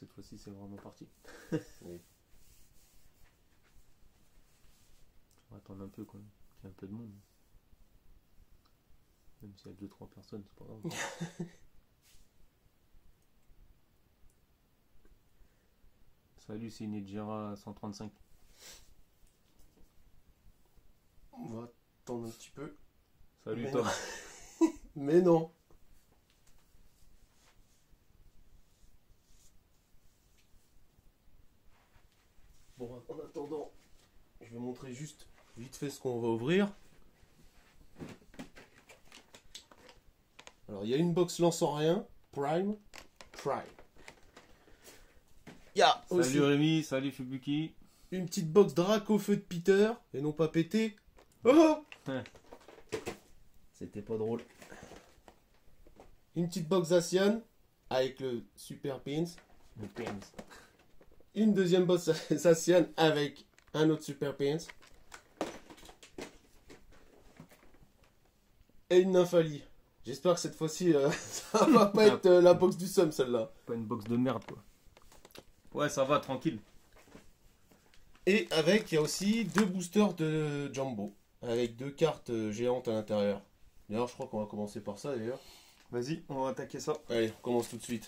cette fois-ci c'est vraiment parti. Oui. On va attendre un peu quand même, qu'il y ait un peu de monde. Même s'il y a 2-3 personnes, c'est pas grave. Salut, c'est une Jira 135. On va attendre un petit peu. Salut Mais Tom. non. Mais non. Bon, en attendant, je vais montrer juste vite fait ce qu'on va ouvrir. Alors, il y a une box lance en rien. Prime. Il y a aussi Salut Rémi, salut Fubuki. une petite box Draco feu de Peter. Et non pas pété. Oh, c'était pas drôle. Une petite box Asian avec le Super Pins. Le Pins. Une deuxième box Asian avec un autre Super Pins. Et une Nymphalie. J'espère que cette fois-ci, ça va pas être la box du Somme, celle-là. Pas une box de merde quoi. Ouais, ça va, tranquille. Et avec, il y a aussi deux boosters de Jumbo. Avec deux cartes géantes à l'intérieur. D'ailleurs, je crois qu'on va commencer par ça, d'ailleurs. Vas-y, on va attaquer ça. Allez, on commence tout de suite.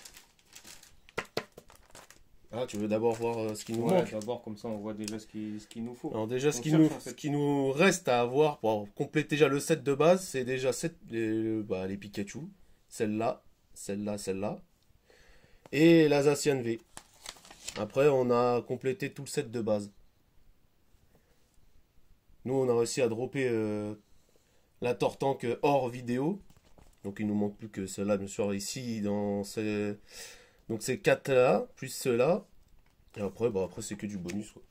Ah, tu veux d'abord voir ce qui nous Ouais, manque? d'abord comme ça on voit déjà ce qu'il nous faut. Alors déjà, On ce cherche, en fait. ce qui nous reste à avoir pour compléter déjà le set de base, c'est déjà les Pikachu. Celle-là, celle-là, celle-là. Et la Zacian V. Après, on a complété tout le set de base. Nous, on a réussi à dropper la Tortank hors vidéo. Donc, il nous manque plus que celle-là, bien sûr, ici, dans ces... Donc, ces 4-là, plus ceux-là. Et après, bah, après c'est que du bonus, quoi.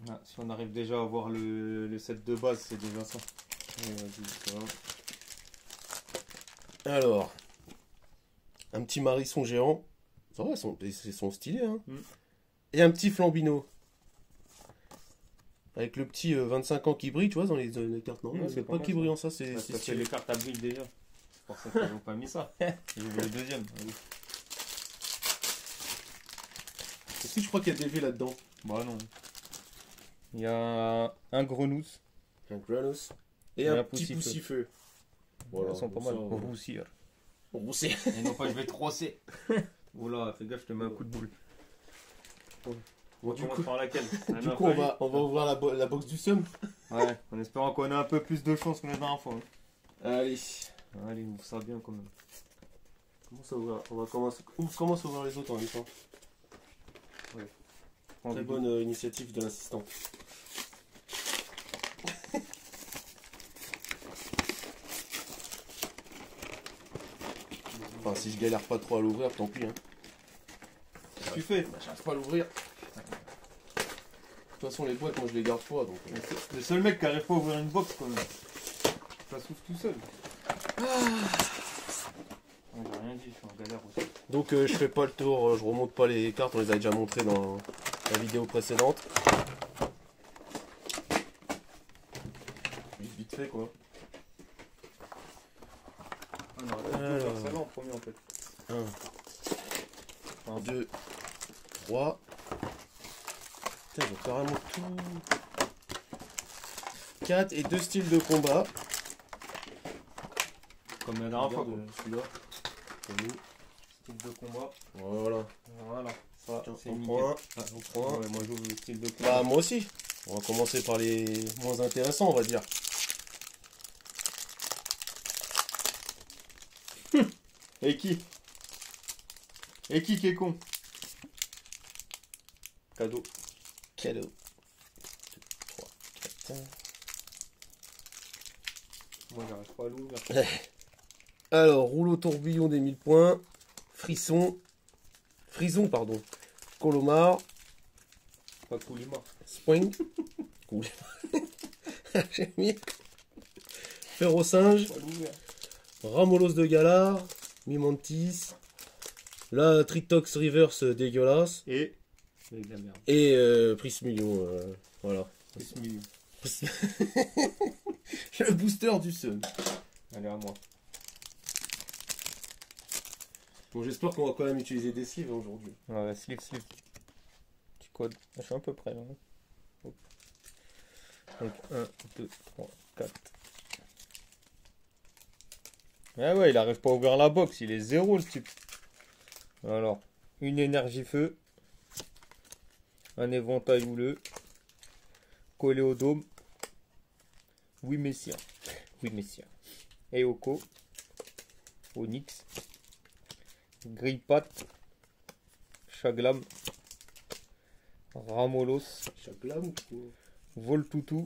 Ah, si on arrive déjà à avoir le set de base, c'est déjà ça. Ouais, vas-y, ça va. Alors, un petit Marisson géant. Ça va, ils sont stylés, hein. Et un petit Flambino. Avec le petit 25 ans qui brille, tu vois, dans les cartes normales. c'est C'est pas pas mal, qui ça. brille en ça, c'est Parce que stylé. les cartes à brille déjà. C'est pour ça qu'ils n'ont pas mis ça. J'ai vu le deuxième. Allez. Est-ce que je crois qu'il y a des V là-dedans? Bah non. Il y a un grenousse. Un Granus. Et Et un un petit Poussifeu. Poussifeu. Voilà, ils sont pas mal. ça, Pour roussir. Roussé. Et non pas, je vais te rosser. Oula, fais gaffe, je te mets un coup de boule. Bon, On commence par laquelle? du coup on va ouvrir la box du Somme. Ouais, en espérant qu'on ait un peu plus de chance que la dernière fois. Allez. Allez, ouvre ça bien quand même. On va commencer à ouvrir les autres en même temps. Prends Très des bonne initiative de l'assistant. Enfin, si je galère pas trop à l'ouvrir, tant pis. Hein. Qu'est-ce que tu fais? Bah, j'arrive pas à l'ouvrir. De toute façon, les boîtes, moi je les garde pas. Donc, Le seul mec qui arrive pas à ouvrir une box quand même. Ça s'ouvre tout seul. J'ai rien dit, je suis en galère aussi. donc je fais pas le tour, je remonte pas les cartes, on les a déjà montrées dans la vidéo précédente. Vite fait quoi. On aurait pu faire celle-là en premier en fait. 1, 2, 3. Putain, ils ont carrément tout. 4 et 2 styles de combat. Comme la dernière fois quoi. Celui-là. C'est nous. Style de combat. Voilà. Voilà. Ça, Tiens, c'est on nickel. prend un. Ah, On prend un. ouais, moi j'ouvre le style de combat. Bah, moi aussi. On va commencer par les moins intéressants, on va dire. Et qui est con? Cadeau. Cadeau. 2, 3, 4. Moi j'arrive pas à l'ouvrir. Alors, rouleau tourbillon des 1000 points. Frison, pardon. Colomar. Pas Koulima. Spring. Cool. J'ai mis. Ferrosinge. Pas l'ouvrir. Ramolos de Galar. Mimantis. La Tritox Reverse dégueulasse. Et. Avec de la merde. Et Prismillion. Voilà. C'est ce milieu. Le booster du Sun. Allez à moi. Bon, j'espère qu'on va quand même utiliser des sleeves aujourd'hui. Ouais, sleeve. Petit code. Je suis à peu près là. Hop. Donc 1, 2, 3, 4. Ah ouais, il arrive pas à ouvrir la box, il est zéro le type. Alors, une énergie feu. Un éventail houleux. Collé au dôme. Oui, messire. Eoko. Onyx. Grillpat. Chaglam. Ramolos. Chaglam. Voltutu.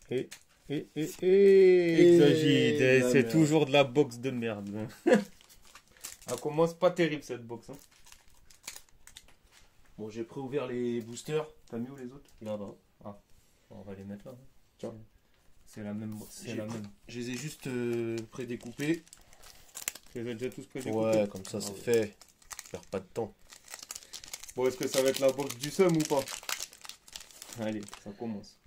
Et Exagide. Et C'est la toujours de la box de merde. Elle commence pas terrible cette box. Hein. Bon, j'ai préouvert les boosters. T'as mis où les autres? Là-bas. Ah, on va les mettre là. Tiens. C'est la même. C'est la même. Je les ai juste prédécoupés. Tu les as déjà tous prédécoupés? Ouais, comme ça, c'est fait. Je perds pas de temps. Bon, est-ce que ça va être la box du seum ou pas? Allez, ça commence.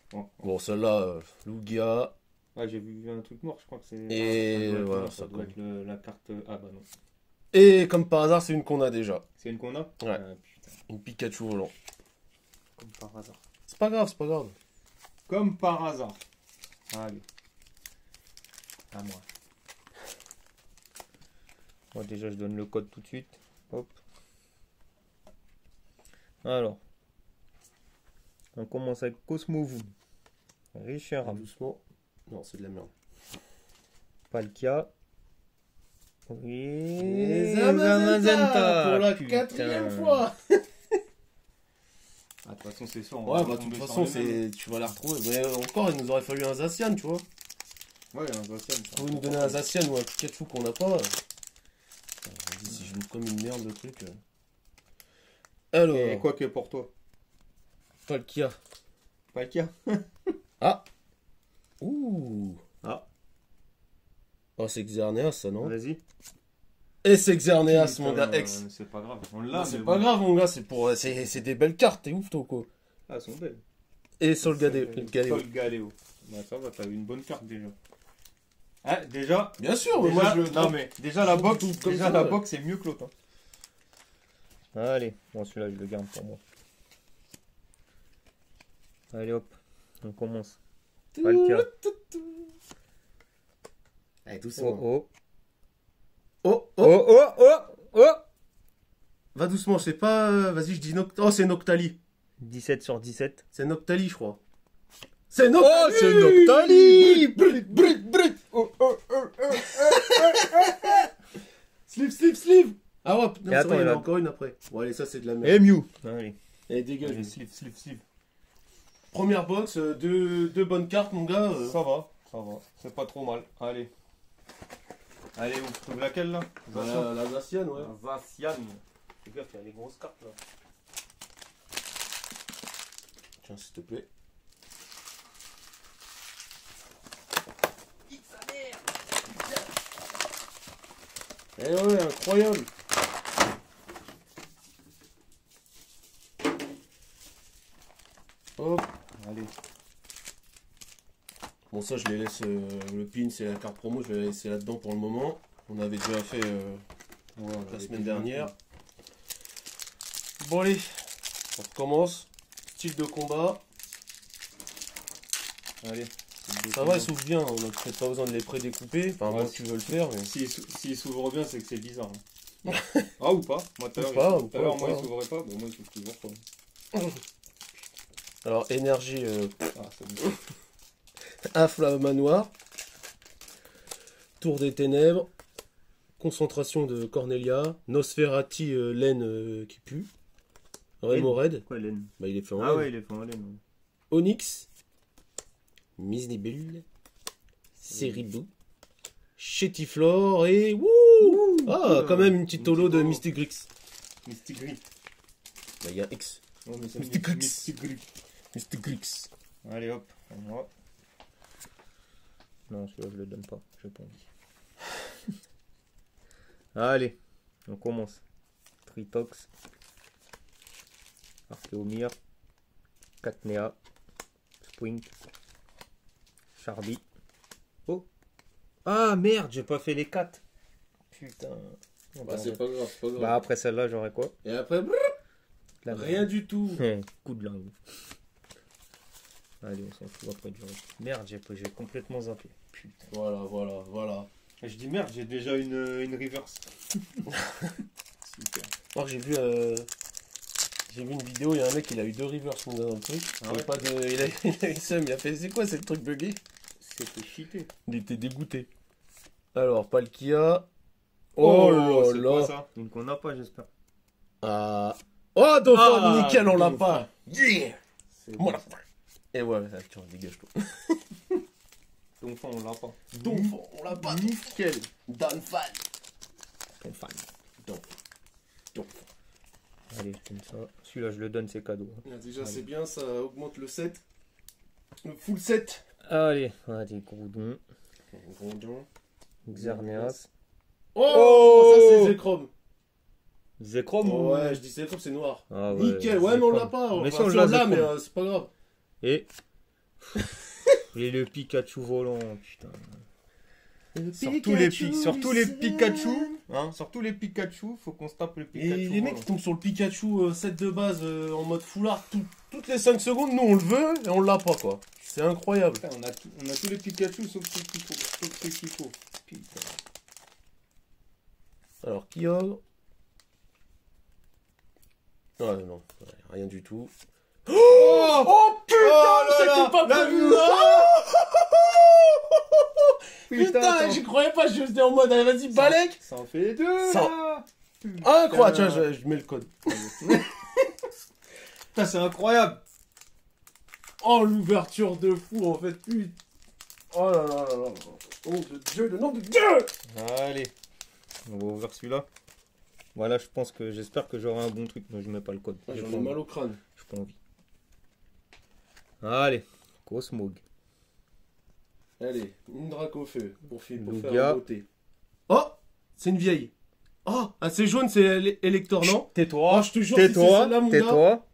Bon, celle-là, Lugia. Ah, j'ai vu un truc noir, je crois que c'est. Et voilà, voilà, ça doit être la carte. Ah bah non. Et comme par hasard, c'est une qu'on a déjà. C'est une qu'on a? Ouais. Ah, putain. Une Pikachu volant. Comme par hasard. C'est pas grave, c'est pas grave. Comme par hasard. Allez. À moi. Moi déjà je donne le code tout de suite. Hop. Alors. On commence avec Cosmovoon. Richeram. Doucement. Non, c'est de la merde. Palkia. Oui. Et Zamazenta pour la putain. 4e fois. Ah, de toute façon c'est sûr. Ouais, bah de toute façon, tu vas la retrouver. Mais encore, il nous aurait fallu un Zacian, tu vois. Ouais, un Zacian. Tu pouvais nous donner un Zacian ou un Pikachu qu'on n'a pas. Vas-y, si je l'ouvre comme une merde le truc. Alors. Et quoi que pour toi? Palkia. Palkia. Ah. Ouh. Ah. Oh, c'est Xerneas, ça, non? Vas-y. Et c'est Xerneas, mon gars, ex. C'est pas grave. On l'a. C'est pas grave, mon gars, c'est des belles cartes, t'es ouf, toi, quoi. Ah, elles sont belles. Et Solgaleo. Solgaleo. Bah, ça va, t'as eu une bonne carte déjà. Ah, déjà. Bien sûr, mais Déjà, moi je le non, mais déjà la box, comme déjà ça, la ouais. box c'est mieux que l'autre. Hein. Allez, bon celui-là je le garde pour moi. Allez hop, on commence. Palkia. Allez, doucement. Oh Oh, oh. Oh oh oh oh. Va doucement, je sais pas. Vas-y, je dis Noctali. Oh, c'est Noctali. 17 sur 17. C'est Noctali, je crois. C'est Noctali. Oh, c'est Noctali. Brut. Oh oh oh oh. Sleeve. Ah ouais, non, Et attends, vrai, il y en a il a- encore une après. Bon, allez, ça c'est de la merde. Et Mew. Allez. Allez, dégage. Allez, sleeve. Première box, deux bonnes cartes, mon gars. Ça va. C'est pas trop mal. Allez. Allez, on trouve laquelle là? Voilà, la Zacian, ouais. Zacian. Fais gaffe, il y a les grosses cartes là. Tiens, s'il te plaît. Eh ouais, incroyable. Hop. Allez. Bon, ça, je les laisse. Le pin, c'est la carte promo, je vais la laisser là-dedans pour le moment. On avait déjà fait Ouais, la semaine dernière. Bon, allez, on recommence. Style de combat. Allez. Ça va, ils s'ouvrent bien, on n'a peut-être pas besoin de les prédécouper. Enfin, moi, Ouais, tu veux le faire, mais. S'il s'ouvre bien, c'est que c'est bizarre. Hein. Ah, ou pas. Moi, tout à Ou pas, l'heure, ou moi, pas. il s'ouvrait pas. Bon, moi, il s'ouvre toujours pas. Alors, énergie Ah, c'est bon. Inflammanoir. Tour des ténèbres. Concentration de Cornelia. Nosferati, laine qui pue. Rémored. Quoi, laine? Bah, il est fait en Ah laine. ouais, il est fait en laine. Onyx. Misnibule. Ceribou. Chétiflore et. Wouh! Ah, quand même une petite holo de Mystic Grix. Mystic Grip. Bah, il y a X. Ouais, mais c'est Mystic Grix. Mystic Grip. Mystic Grix. Allez, hop. À moi. Non, celui-là, je le donne pas. J'ai pas envie. Allez, on commence. Tritox. Archeomir. Catnea. Spring. Charby. Oh. Ah merde, j'ai pas fait les 4. Putain. Bah, c'est pas grave, c'est pas grave. Bah, après celle-là, j'aurais quoi? Et après, La rien du tout. Coup de langue. Allez, on s'en fout après du reste. Merde, j'ai complètement zappé. Putain. Voilà. Je dis merde, j'ai déjà une reverse. Super. Moi, j'ai vu une vidéo, il y a un mec, il a eu 2 reverse dans le truc. Ah ouais. Il a eu seum, il a fait, c'est quoi, c'est le truc bugué? C'était cheaté. Il était dégoûté. Alors, Palkia. C'est quoi ça? Donc on n'a pas, j'espère. Ah. Oh, Dauphin, Ah, nickel, on l'a Dauphin. pas. Yeah. C'est Moi, bon. la fin. Et ouais, tiens, dégage-toi. Donc on l'a pas. Dauphin, on l'a pas. Nickel. Dauphin. Dauphin. Dauphin. Allez, comme ça. Celui-là, je le donne, c'est cadeau. Déjà, c'est bien, ça augmente le set. Le full set. Allez, Groudon. Grondon. Xerneas. Oh, ça c'est Zekrom. Zekrom Oh, ouais, je dis Zekrom, c'est noir. Ah ouais, Nickel, ouais, mais on l'a pas. Mais Enfin, si on si l'a, on l'a, Zekrom. mais c'est pas grave. Et le Pikachu volant, putain. Sur tous les Pikachu, hein, sur tous les Pikachu, faut qu'on se tape le Pikachu. Et les mecs volant. qui tombent sur le Pikachu set de base en mode foulard toutes les 5 secondes, nous on le veut et on l'a pas quoi. C'est incroyable. Putain, on a tous les Pikachu sauf ceux qu'il faut. Putain. Alors Kyogre. Ah non, rien du tout. Oh putain, c'était pas prévu. Putain, j'y croyais pas, je j'étais en mode, allez, vas-y, balèque. Ça en fait 2 Ça- là. Incroyable, tiens, je mets le code. Putain, c'est incroyable. Oh, l'ouverture de fou, en fait, putain. Oh là là là là. Oh de Dieu, le nom de Dieu. Allez, on va ouvrir celui-là. Voilà, j'espère que j'aurai un bon truc, mais je mets pas le code. Ah, J'ai j'en pas ai mal envie. au crâne. J'ai pas envie. Allez, Cosmog. Allez, une drac au feu, pour faire Lugia. un beauté. Oh, c'est une vieille. Oh, ah, c'est jaune, c'est Elector, non? Tais-toi, Oh, je te jure, si c'est celle-là, mon gars. tais-toi.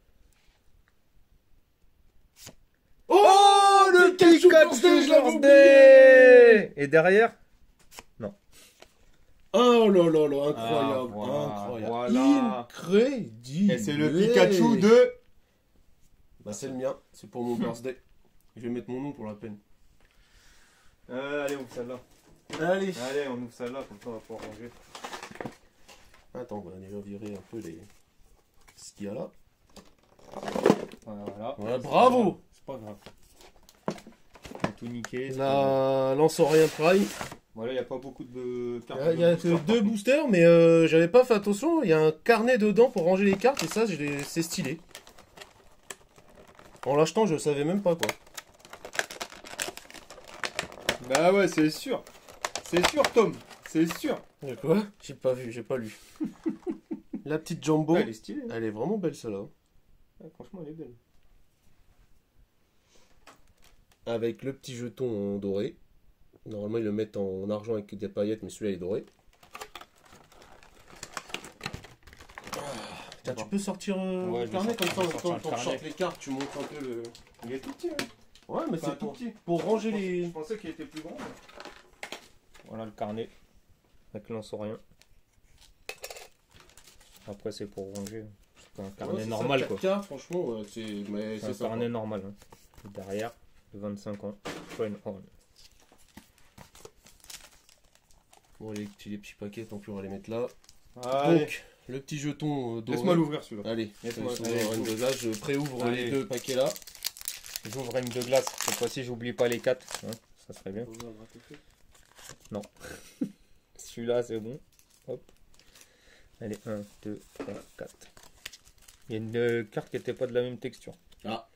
Oh, le Pikachu birthday, je l'avais oublié. birthday. Et derrière? Oh là là là, incroyable, Ah, incroyable. voilà. Incroyable. Et c'est le Pikachu de... Bah, c'est le mien, c'est pour mon birthday. Je vais mettre mon nom pour la peine. Allez, on ouvre celle-là. Allez. Allez, on ouvre celle-là, comme ça on va pouvoir ranger. Attends, on va déjà virer un peu ce qu'il y a là. Voilà. Ouais, bravo. C'est pas grave. On a tout niqué. c'est pas La grave. Lanceorien Prime. Voilà, il n'y a pas beaucoup de cartes. Il y a que 2 boosters, mais j'avais pas fait attention. Il y a un carnet dedans pour ranger les cartes et ça, c'est stylé. En l'achetant, je savais même pas quoi. Bah ouais, c'est sûr. C'est sûr, Tom. C'est sûr. De quoi? J'ai pas vu, j'ai pas lu. La petite Jumbo. Ouais, elle est stylée. Hein. Elle est vraiment belle celle-là. Ouais, franchement, elle est belle. Avec le petit jeton en doré. Normalement, ils le mettent en argent avec des paillettes, mais celui-là il est doré. Tiens, tu peux sortir Ouais, le je carnet vais comme ça, en même sortir temps, le quand tu carnet. sortes les cartes, tu montres un peu le... Il est tout petit. Hein. Ouais, mais Enfin, c'est tout petit. pour ranger Je les... pensais qu'il était plus grand. Voilà le carnet. Avec rien. Après, c'est pour ranger. C'est un carnet Ouais, c'est normal, ça, quoi. 4K, franchement, mais C'est un c'est sympa. carnet normal. Hein. Et derrière, de 25 ans. Pas une horn. Bon, les petits paquets, tant pis, on va les mettre là. Allez. Donc, le petit jeton doré. Laisse-moi l'ouvrir celui-là. Allez, Laisse-moi- sur allez, une ouvre. dosage, je préouvre Allez. les 2 paquets là. J'ouvre une de glace. Cette fois-ci, j'oublie pas les 4. Hein. Ça serait bien. Celui-là, c'est bon. Hop. Allez, 1, 2, 3, 4. Il y a une carte qui n'était pas de la même texture. Ah.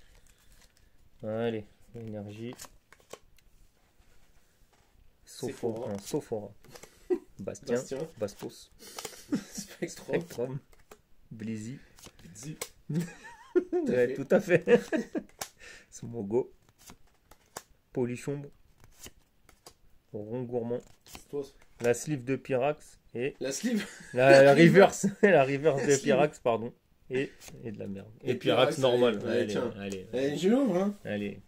Allez, énergie. Sephora. Non, Sophora. Bastien. Bastien. Bastos. Spectrum. Spectrum. Blizzy. Zi. Ouais, tout à fait. Smogo. Polichombre. Rond gourmand. Toi, La sleeve de Pyrax. Et la sleeve. la reverse. La reverse de La sleeve. Pyrax, pardon. Et de la merde. Et Et Pyrax Pyrax, normal. allez, Allez, tiens. allez. Allez, je l'ouvre, hein. Allez.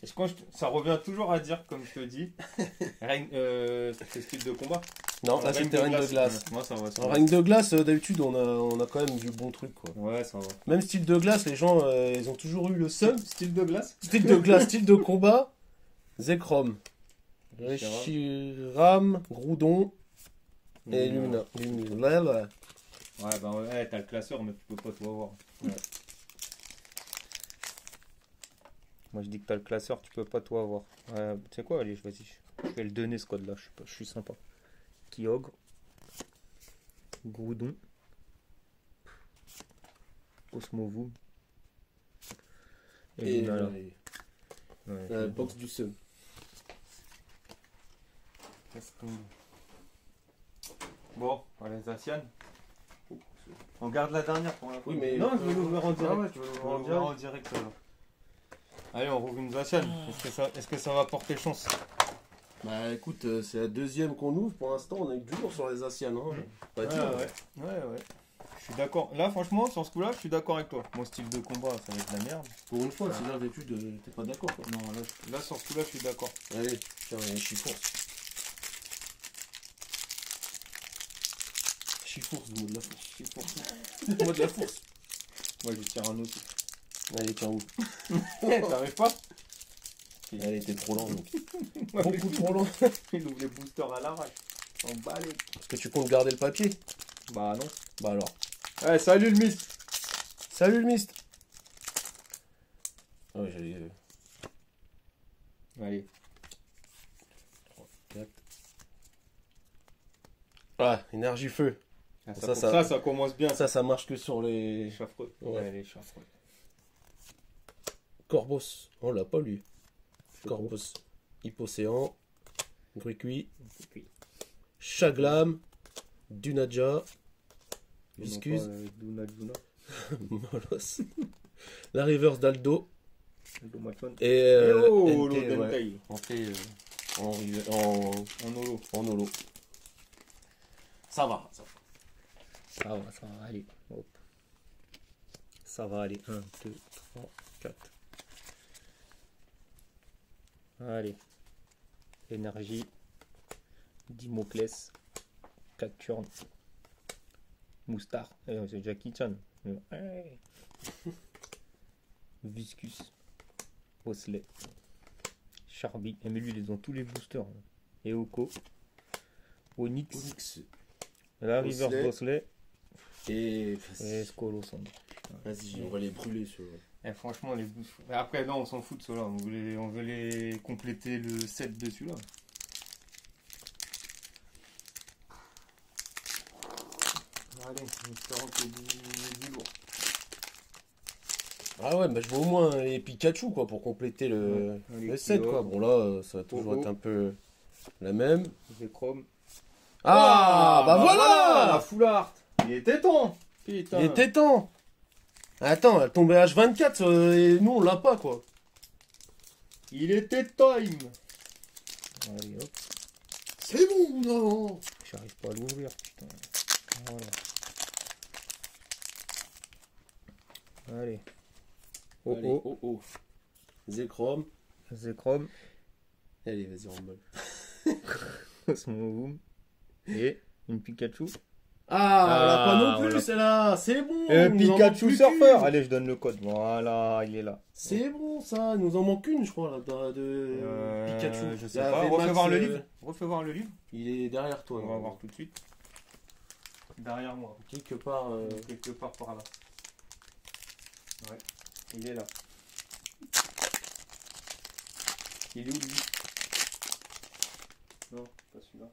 Ça revient toujours à dire, comme je te dis, c'est style de combat. Non, là c'était Reine de glace. Ouais, moi, ça va. En Reine de glace, d'habitude, on a quand même du bon truc, quoi. Ouais, ça va. Même style de glace, les gens, ils ont toujours eu le seum. Style de glace. Style de glace, style de combat, Zekrom, Reshiram, Groudon et Lumina. Là. Ouais, bah ouais, t'as le classeur, mais tu peux pas tout avoir. Ouais. Moi je dis que t'as le classeur, tu peux pas tout avoir. Tu sais quoi, allez, vas-y. Je vais le donner ce code là, je suis sympa. Kyogre, Groudon, Cosmovoom. Et Lumina, la box du seum. Bon, allez, Zacian. On garde la dernière pour la Oui, mais. non, je vais l'ouvrir en direct. Ah ouais, tu veux On va l'ouvrir en direct alors. Allez, on rouvre une Zacian. Est-ce que ça va porter chance? Bah écoute, c'est la deuxième qu'on ouvre. Pour l'instant, on est du lourd sur les Asian. Hein. Pas Ouais, dire. ouais. Je suis d'accord. Là, franchement, sur ce coup-là, je suis d'accord avec toi. Mon style de combat, ça va être de la merde. Pour une fois, c'est d'habitude, t'es pas d'accord, quoi. Non, là, sur ce coup-là, je suis d'accord. Allez, tiens, chiffon. Chifourse, le mot de la force. Chifourse. Le mot de la force. Moi, je tire un autre. Allez, tiens, où? T'arrives pas? Allez, t'es trop lent, donc. Ouais, Beaucoup trop lent. il ouvre les boosters à l'arrache. En balai. Est-ce que tu comptes garder le papier? Bah non. Bah alors. Ouais, salut le mist. Salut le mist. Ah ouais, j'allais. Allez. 3, 4. Ah, énergie feu. Ah, Ça ça commence bien. Ça marche que sur les. Les chaffreux. Ouais. Les chaffreux. Corbos. On l'a pas lui. Corbos. Hypocéan. Gruicui. Chaglam. Dunaja. Viscuse. Molos. La reverse d'Aldo. Et oh, NT, l'eau ouais. En holo. Ça va. Ça va, allez. Hop. Ça va aller. 1, 2, 3, 4. Allez. Énergie. Dimoclès. Cacturne. Moustar. C'est Jackie Chan. Ouais. Viscus. Osley. Charby. Mais lui, ils ont tous les boosters. Eoko. Onyx. La Reverse Bosley. Et Skolosand. Vas-y, on va les brûler ceux-là. Franchement, les boosters. Après, non, on s'en fout de ceux-là. On veut les compléter le set de celui-là. Allez, espérons qu'il y ait du lourd. Ah ouais, bah je veux au moins les Pikachu quoi pour compléter le set quoi. Bon là, ça va toujours être un peu la même. Zekrom. Ah, bah voilà la full art. Il était temps. Putain. Il était temps. Attends, elle tombait H24 et nous on l'a pas quoi. Il était time. Allez hop. C'est bon, non. J'arrive pas à l'ouvrir, putain. Voilà. Allez. Allez, oh. Zekrom. Allez, vas-y, remballe. Cosmovoom. Et une Pikachu. Ah, on l'a pas non plus, celle-là. C'est bon. Pikachu Surfer. Allez, je donne le code. Voilà, il est là. C'est bon, ça. Il nous en manque une, je crois, là, de Pikachu. Je sais pas. Refais voir le livre. Il est derrière toi. On va voir tout de suite. Derrière moi. Quelque part par là. Ouais, il est là. Il est où lui? Non, pas celui-là.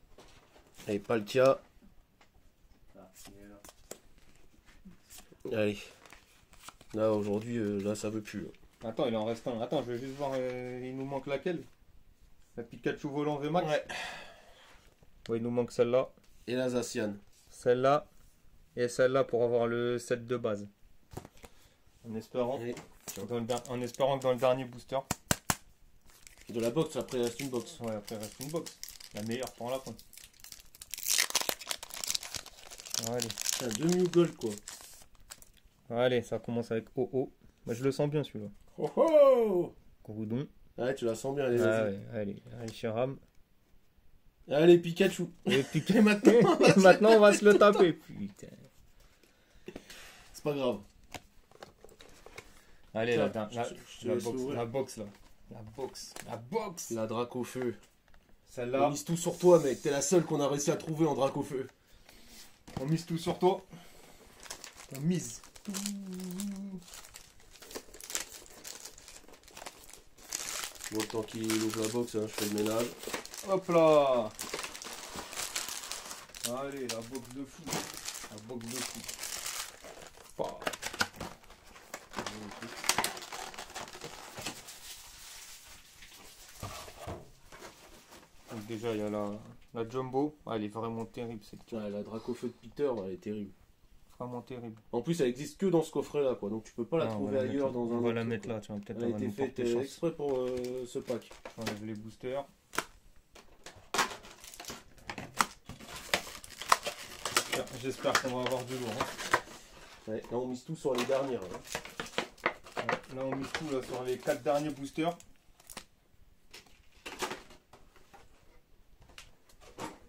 Et Palkia. Ah, il est là. Allez. Là, aujourd'hui, là, ça veut plus. Attends, il en reste un. Attends, je vais juste voir. Il nous manque laquelle? La Pikachu volant VMAX. Ouais. Ouais, il nous manque celle-là. Et la Zacian. Celle-là. Et celle-là pour avoir le set de base. En espérant. Allez. En espérant que dans le dernier booster. De la box, après, il reste une box. Ouais, après, il reste une box. La meilleure pour la fin. Allez. C'est un demi gold quoi. Allez, ça commence avec OO. Bah, je le sens bien celui-là. Oh oh. Groudon. Ouais, tu la sens bien, allez, Ah vas-y. ouais, allez, Reshiram. Allez, Pikachu. Et puis Et maintenant, maintenant, on va se le taper. Putain. c'est pas grave. Allez, Tiens, la je te laisse l'ouvrir. la box là. La box. La Dracofeu. On Celle-là, mise tout sur toi, mec. T'es la seule qu'on a réussi à trouver en Dracofeu. on mise tout sur toi. On mise tout. Bon, tant qu'il ouvre la box, hein, je fais le ménage. Hop là. Allez, la box de fou. La box de fou. Bah. Donc déjà, il y a la Jumbo. Ah, elle est vraiment terrible cette carte. Ouais, la Dracofeu de Peter, elle est terrible. Vraiment terrible. En plus, elle existe que dans ce coffret-là, quoi. Donc tu peux pas la Ah, on trouver va la ailleurs mettre- dans un On va autre la truc, mettre quoi. là, tiens, peut-être Elle a elle va été nous faite porter chance. exprès pour ce pack. J'enlève les boosters. J'espère qu'on va avoir du lourd. Hein. Ouais, là, on mise tout sur les dernières. Hein. Ouais, là, on mise tout là, sur les 4 derniers boosters.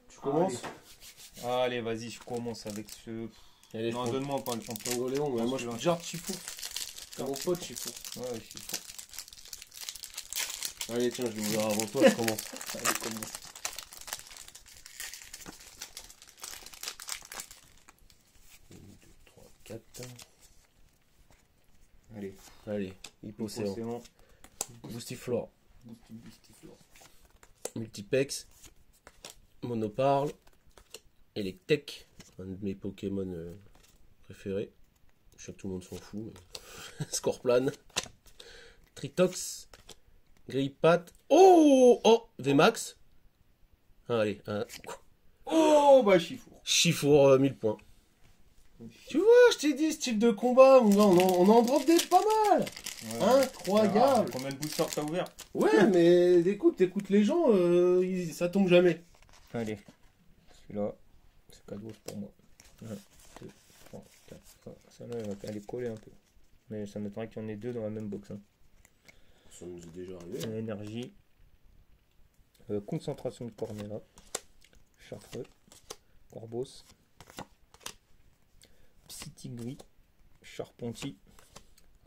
Tu commences? Allez, vas-y, je commence avec ce. Allez, Non, donne-moi pas le champion. Changoléon, mais moi je Celui-là. garde Chifour. C'est mon pote Chifour. Ouais, je suis fort. Allez, tiens, je vais ouvrir avant toi, je commence. Allez, commence. Allez, Allez, Hypocéan. Océan. Boostiflore. Boostiflore. Multipex. Monoparle. Electek. Un de mes Pokémon préférés. Je sais que tout le monde s'en fout. Mais... Scorplan. Tritox. Grillpat. Oh Oh VMAX. Ah, allez, un Oh, bah, Chifour. Chifour 1000 points. Tu vois, je t'ai dit, style de combat, on en drop des pas mal. Ouais. Incroyable. Ah, combien de boosters t'as ouvert? Ouais, mais écoute les gens, ça tombe jamais. Allez, celui-là, c'est cadeau pour moi. 1, 2, 3, 4, 5. Celle-là, elle est collée un peu. Mais ça m'étonnerait qu'il y en ait deux dans la même box. Hein. Ça nous est déjà arrivé. Énergie. Concentration de Cornella. Chartreux. Corbos. Psytigris. Charponty.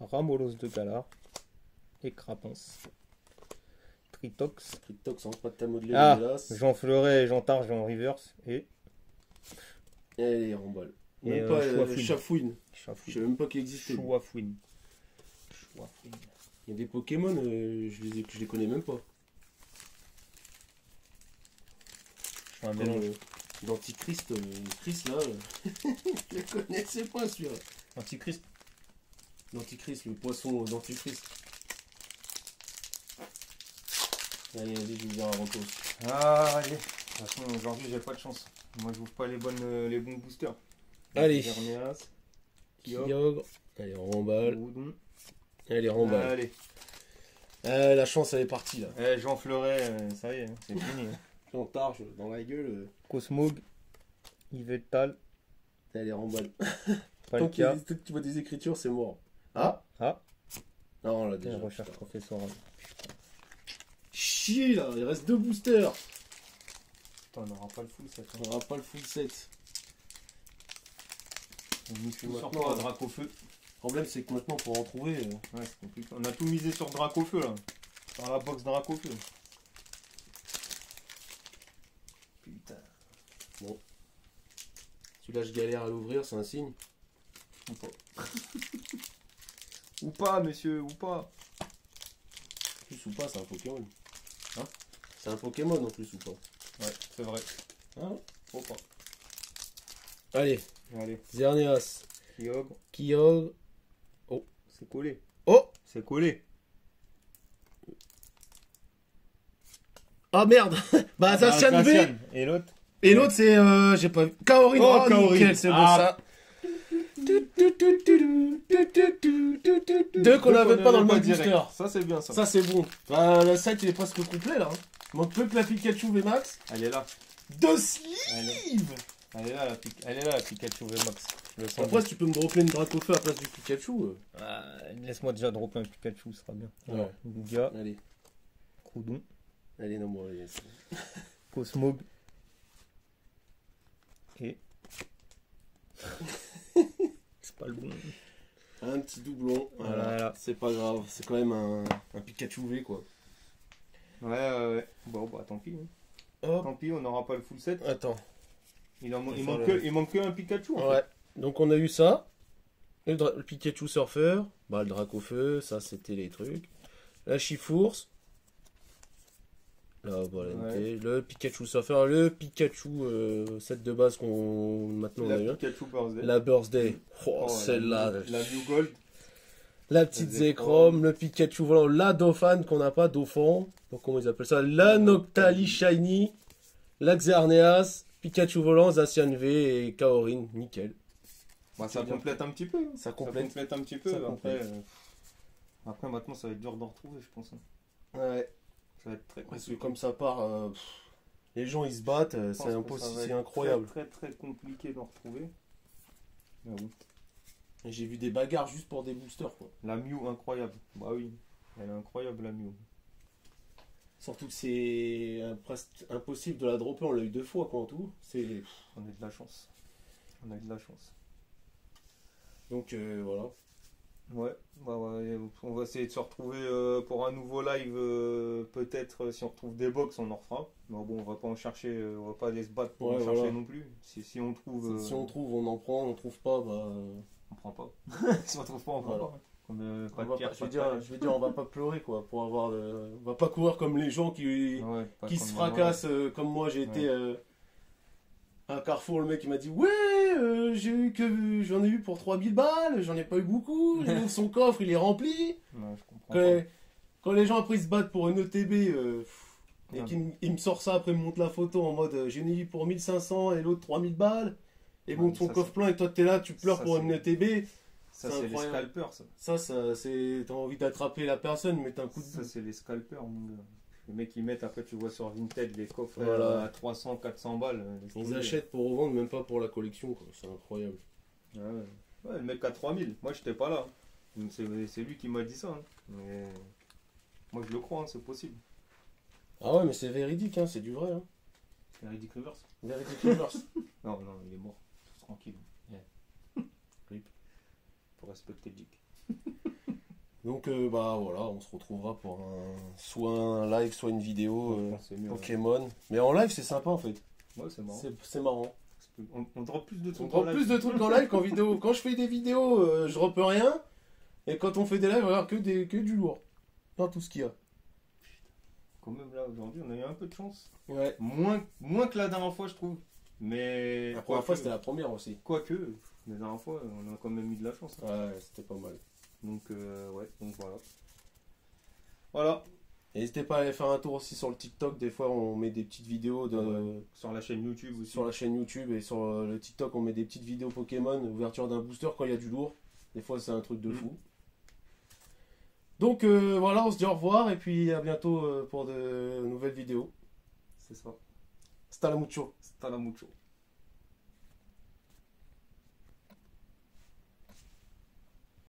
Ramolos de Galar. Et Crapance. Tritox. Tritox en pâte à modeler, Ah, dégueulasse. Jean Fleuret et Jean Targe en reverse. Et Et les remballes. Et, Même pas Chouafouine. Chafouine. Je Chafouine. savais même pas qu'il existait. Chouafouine. Chouafouine. Il y a des Pokémon, je les connais même pas. Je fais un Comme mélange. d'Antichrist, Chris là, je le connaissais pas celui-là. Antichrist. L'Antichrist, le poisson d'Antichrist. Allez, vas-y, je vais dire avant toi. Ah, allez. De toute façon, aujourd'hui, j'ai pas de chance. Moi, je ouvre pas les bons boosters. Allez. Verneas. Kyogre. Allez, on remballe. Groudon. Allez, remballe. Allez. La chance, elle est partie là. Eh, Jean Fleuret, ça y est, hein, c'est fini. hein. J'en targe dans la gueule. Cosmog. Yvetal. Allez, remballe. Palkia. Tant que tu vois des écritures, c'est mort. Ah Ah, Non, là et déjà. recherche putain. professorale. Chier là, il reste 2 boosters. Putain, on n'aura pas le full, ça. On aura pas le full set. On mise tout sur Maintenant, toi, Dracofeu. Le problème, c'est que maintenant, pour en trouver. Ouais, c'est compliqué. On a tout misé sur Dracofeu, là. Dans la box Dracofeu. Putain. Celui-là, je galère à l'ouvrir, c'est un signe. Ou pas. Ou pas, monsieur, ou pas. Plus ou pas, c'est un Pokémon. Hein? C'est un Pokémon en plus ou pas. Ouais, c'est vrai. Hein? Ou pas. Allez, Allez, Xerneas, Kyogre. Kyogre. C'est collé. Oh! C'est collé. Ah merde! Bah, Zacian V! Zacian. Et l'autre? Et l'autre, c'est. J'ai pas vu. Kaori! Oh, Kaori. Nickel, c'est bon Ah. ça. Deux qu'on n'avait pas dans le même direct. booster. Ça, c'est bien, ça. Ça, c'est bon. Bah, le set, il est presque complet là. Hein. Il manque plus que la Pikachu VMAX. Elle est là. Deux sleeves! Elle est là, la Pikachu VMAX. Je le sens Après, si tu peux me dropper une Dracofeu à la place du Pikachu. bien. Ah, laisse-moi déjà dropper un Pikachu, ce sera bien. Ouais. Alors, Lugia, Allez. Groudon. Allez, non, bon, Cosmog. Et. C'est pas le bon. un petit doublon. Voilà. Voilà. C'est pas grave. C'est quand même un Pikachu V, quoi. Ouais. Bon, bah tant pis. Hein. Hop. Tant pis, on n'aura pas le full set. Attends. Il manque que un Pikachu. En Ouais. Donc on a eu ça. Le Pikachu Surfer. Bah, le Dracofeu. Ça, c'était les trucs. La Chifours. La Volante. Le Pikachu Surfer. Le Pikachu set de base qu'on maintenant on a eu. La Pikachu Birthday. La Birthday. Oh, Oh, celle-là. La New Gold. La petite Zekrom, le Pikachu volant, la Dauphane qu'on n'a pas, Dauphin, donc comment ils appellent ça, la Noctali Shiny, la Xerneas, Pikachu volant, Zacian V et Kaorin, nickel. Bah, ça complète un petit peu. Hein. Ça complète un petit peu. Ça Après, complète. après, maintenant, ça va être dur d'en retrouver, je pense. Hein. Ouais. Ça va être très Parce que compliqué. comme ça part, les gens ils se battent, Je c'est pense que impossible, ça va c'est être incroyable. très compliqué d'en retrouver. Mais oui. Et j'ai vu des bagarres juste pour des boosters, quoi. La Mew, incroyable. Bah oui, elle est incroyable, la Mew. Surtout que c'est presque impossible de la dropper, on l'a eu 2 fois, quoi, en tout. C'est... On a de la chance. On a de la chance. Donc voilà. Ouais, on va essayer de se retrouver pour un nouveau live. Peut-être si on retrouve des box, on en refera. Mais bon, on va pas en chercher, on va pas aller se battre pour en chercher voilà. non plus. Si on trouve, Si on trouve, on en prend, on trouve pas, bah... on prend pas. Si on trouve pas, on prend Voilà. pas. Comme, pas On de va pierre, pas- je pas veux de dire, paille. je veux dire, on va pas pleurer, quoi, pour avoir on va pas courir comme les gens qui Ouais, pas se comme fracassent, comme moi, j'ai été à un Carrefour, le mec il m'a dit, ouais, j'en ai eu pour 3000 balles, j'en ai pas eu beaucoup, il ouvre son coffre, il est rempli. Ouais, je comprends Quand, pas. quand les gens après ils se battent pour une ETB, et Ouais. qu'il me sort ça, après il me montre la photo en mode, j'en ai eu pour 1500 et l'autre 3000 balles, et Ouais, montre son ça, coffre c'est- plein, et toi t'es là, tu pleures ça, pour c'est- une ETB. Ça, c'est c'est les incroyable. scalpers, ça. Ça, c'est. T'as envie d'attraper la personne, mais t'as un coup de Ça, bout. c'est les scalpers, mon gars. Les mecs, ils mettent, après, tu vois sur Vinted, les coffres Voilà. à 300, 400 balles. laisse Ils tomber. achètent pour revendre, même pas pour la collection, quoi. C'est incroyable. Ouais. Ouais, le mec à 3000. Moi, j'étais pas là. C'est lui qui m'a dit ça. Hein. Mais moi, je le crois, hein, c'est possible. Ah ouais, mais c'est véridique, hein, c'est du vrai. Hein. Véridique Rivers. Véridique Reverse. Non, il est mort. Tranquille. Yeah. Rip. Faut respecter Dick. Donc, bah voilà, on se retrouvera pour soit un live, soit une vidéo Franchement, c'est mieux. Pokémon. Mais en live, c'est sympa en fait. Ouais, c'est marrant. C'est marrant. Parce que on drop plus de On trucs. prend en live. plus de trucs en live qu'en vidéo. Quand je fais des vidéos, je drop rien. Et quand on fait des lives, regarde que du lourd. Pas tout ce qu'il y a. Quand même, là, aujourd'hui, on a eu un peu de chance. Ouais. Moins que la dernière fois, je trouve. Mais. La première fois, c'était la première aussi. Quoique, la dernière fois, on a quand même eu de la chance. Hein. Ouais, c'était pas mal. Donc, ouais, donc voilà. Voilà, Et n'hésitez pas à aller faire un tour aussi sur le TikTok. Des fois, on met des petites vidéos sur la chaîne YouTube aussi. sur la chaîne YouTube et sur le TikTok, on met des petites vidéos Pokémon, ouverture d'un booster quand il y a du lourd. Des fois, c'est un truc de fou. Donc voilà, on se dit au revoir et puis à bientôt pour de nouvelles vidéos. C'est ça. Hasta la mucho. Hasta la mucho.